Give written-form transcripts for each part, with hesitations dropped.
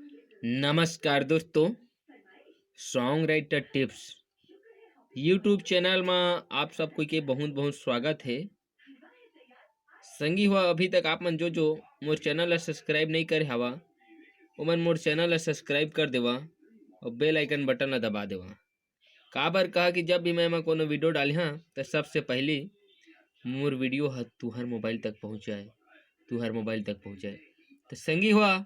नमस्कार दोस्तों, song writer tips YouTube channel में आप सबको के बहुत बहुत स्वागत है। संगी हुआ अभी तक आप मन जो मोर चैनल ला सब्सक्राइब नहीं करे हवा ओमन मोर चैनल ला सब्सक्राइब कर देवा और बेल आइकन बटन ला दबा देवा। काबर कहा कि जब भी मैं कोनो वीडियो डाली हाँ तो सबसे पहले मोर वीडियो तुहर मोबाइल तक पहुँचाए। तो संगी हुआ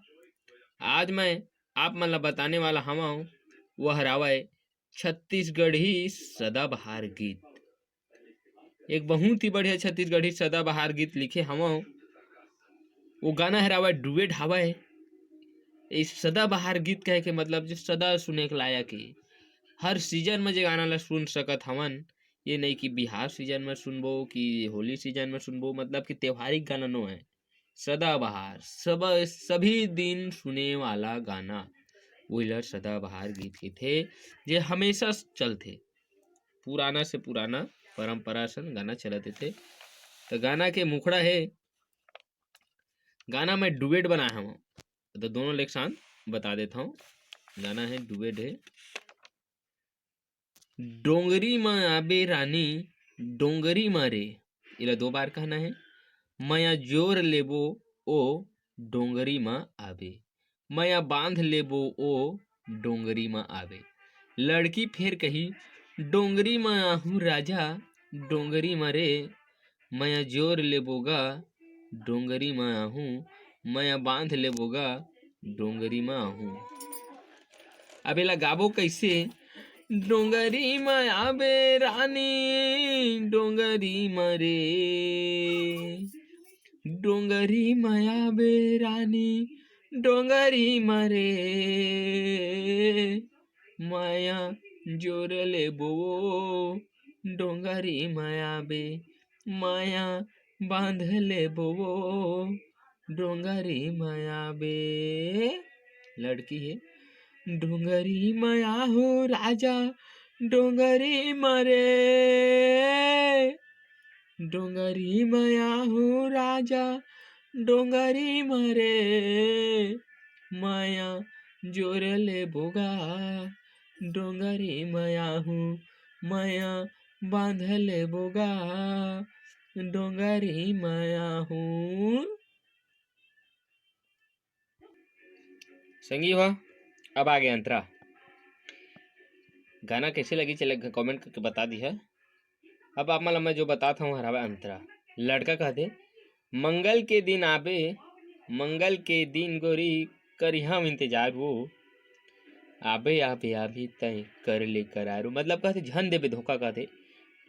आज मैं आप मन ला बताने वाला हवा वह हरावय छत्तीसगढ़ी सदाबहार गीत। एक बहुत ही बढ़िया छत्तीसगढ़ी सदाबहार गीत लिखे हवा। वो गाना हरावय डुएट हवय। इस सदाबहार गीत कहे के मतलब जो सदा सुने के लायक है। हर सीजन में जे गाना ला सुन सकत हवन। ये नहीं कि बिहार सीजन में सुनबो कि होली सीजन में सुनबो, मतलब कि त्योहारिक गाना नो है। सदाबहार सभी दिन सुने वाला गाना वही सदाबहार गीत के थे जे हमेशा चलते। पुराना से पुराना परंपरा से गाना चलते थे। तो गाना के मुखड़ा है, गाना में डुएट बनाया हूँ तो दोनों लेख साथ बता देता हूँ। गाना है डुएट है। डोंगरी में आबे रानी डोंगरी मारे, इला 2 बार कहना है। मया जोर लेबो ओ डोंगरी में आबे, मया बांध लेबो ओ डोंगरी में आबे। लड़की फिर कही डोंगरी में आहू राजा डोंगरी मरे, मया जोर लेबोगा डोंगरी में आहू, मया बांध लेबोगा डोंगरी में आहू। अब एला गाबो कैसे? डोंगरी में आबे रानी डोंगरी मरे, डोंगरी में आबे रानी डोंगरी मरे, माया जोर लेबो डोंगरी में आबे, माया बांध लेबो डोंगरी में आबे। लड़की है डोंगरी माया हो राजा डोंगरी मरे, डोंगरी माया हो राजा डोंगरी मरे, माया जोर ले बोगा डोंगरी माया हूँ, माया बांध ले बोगा डोंगरी माया हूँ। संगी हुआ अब आगे अंतरा। गाना कैसे लगी चले कमेंट करके बता दी है। अब आप मैं जो बताता हूँ हरावा अंतरा। लड़का कहते मंगल के दिन आबे, मंगल के दिन गोरी करी हम इंतजार वो, आबे आबे आबे तय कर ले करारू। मतलब कहते झन देबे धोखा। कहते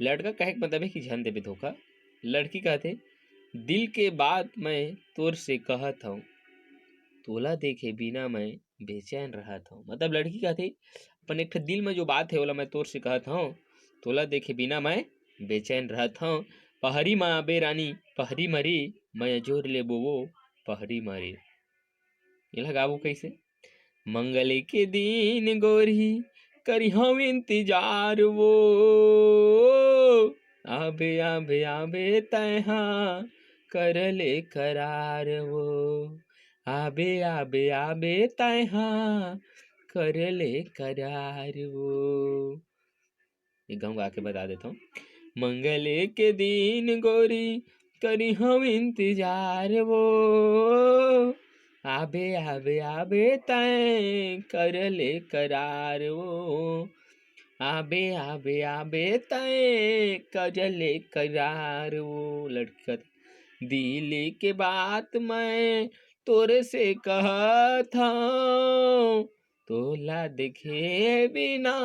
लड़का कहे मतलब है कि झन देबे धोखा। लड़की कहते दिल के बात मैं तोर से कहत हूँ, तोला देखे बिना मैं बेचैन रहा था। मतलब लड़की कहती अपन एक दिल में जो बात है बोला मैं तोर से कहत हूँ, तोला देखे बिना मैं बेचैन रहता हूँ। पहरी माँ आबे रानी पहरी मरी, मैं जोर ले बोवो पहरी मरी। ये लगाबो कैसे? मंगले के दिन गोरी करी हम इंतजार वो, आबे आबे आबे तैहा कर ले करार वो, आबे आबे आबे तैहा कर ले करार वो। एक गाँव गा के बता देता हूँ। मंगले के दिन गोरी करी हम इंतजार वो, आबे आबे आबे तय कर ले करार वो, आबे आबे आबे तय कर ले करार वो। लड़का दिल के बात मैं तोरे से कहता हूँ, तोला देखे बिना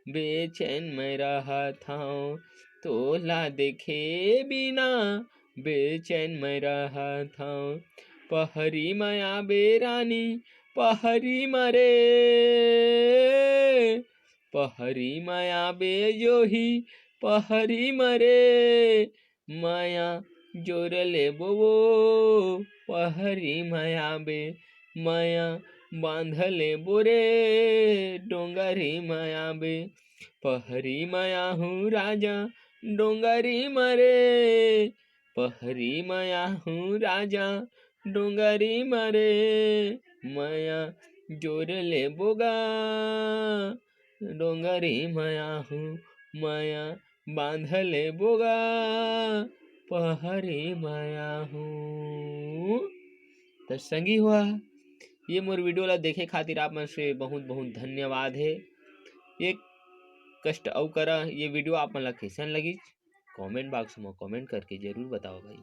बेचैन में रहता हूँ, तोला देखे बिना बेचैन में रहता हूँ। पहरी माया बेरानी पहरी मरे, पहरी माया बे जो ही पहरी मरे, माया जोर ले बोवो पहरी माया बे, माया बांध ले बोरे डोंगरी माया बे। पहरी माया हूँ राजा डोंगरी मरे, पहरी माया हूँ राजा डोंगरी मरे, माया जोर ले बोगा डोंगरी माया हूँ माया बांधले बोगा पहरी माया हूँ। तो संगी हुआ ये मोर वीडियो ला देखे खातिर आप मन से बहुत बहुत धन्यवाद है। एक कष्ट अउ करा ये वीडियो आप मन ला कैसन लगी कमेंट बॉक्स में कमेंट करके जरूर बताओ भाई।